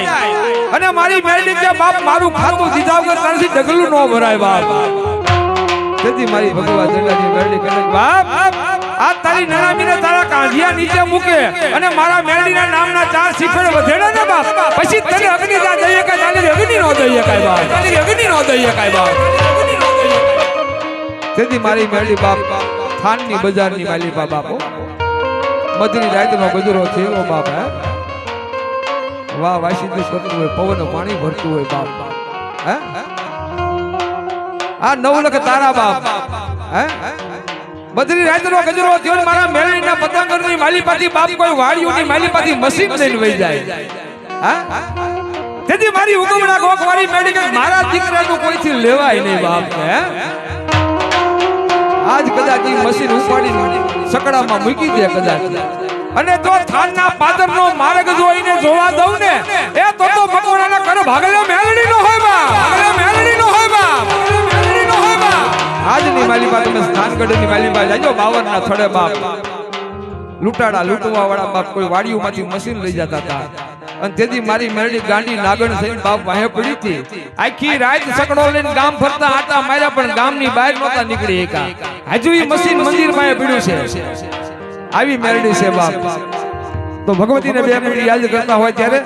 જાય અને મારી મેરડી કે બાપ મારું ખાતું દીધા વગર તારથી ડગલું ન ભરાય બાપ તેથી મારી ભગવાન જંડાજી મેરડી કહે બાપ આ તારી નનામીને તારા કાંધિયા નીચે મૂકે અને મારા મેરડીના નામના 4 શિખર વધેડા ને બાપ પછી તને અગ્નિ દા દઈએ કે તારી અગ્નિ નો દઈએ કાય બાપ તારી અગ્નિ નો દઈએ કાય બાપ તેથી મારી મેરડી બાપ થાનની બજારની માલી બાપો મધની રાતનો ગજરો થયેલો બાપ હે વાહ વાસીદે કરતું હોય પવન પાણી ભરતું હોય બાપ હે આ 9 લાખ તારા બાપ હે બદરી રાતનો ગજરો થયો મારા મેરડીના પતંગની માલીપાથી બાપ કોઈ વાડીઓની માલીપાથી મશીન લઈને વઈ જાય હા તેથી મારી ઉગમણા ગોખવાળી મેરડી કે મારા દીકરાનું કોઈથી લેવાય નહીં બાપ હે આજ કદાચ ઈ મશીન ઉપાડીને સકડામાં મૂકી દે કદાચ અને જો થાનના પાદરનો માર્ગ જોઈને જોવા દઉં ને એ તો મકવાણાના કર ભાગલે મેલડી નો હોય બા ભાગલે મેલડી નો હોય બા મેલડી નો હોય બા આજની માલીબા તમે સ્થાનગઢની માલીબા જાજો 52 ના થડે બાપ લૂંટાડા લૂંટવા વાળા બાપ કોઈ વાડીઓમાંથી મશીન લઈ જતા હતા અને તેથી મારી મેરડી ગાંડી નાગણ થઈને બાપ વાહે પડી હતી આખી રાત સકડો લઈને ગામ ફરતા આટા માર્યા પણ ગામની બહાર નહોતા નીકળી એકા હજુ ઈ મશીન મંદિર માં પડ્યું છે આવી મેરડી છે બાપ તો ભગવતીને 2 મિનિટ યાદ કરતા હોય ત્યારે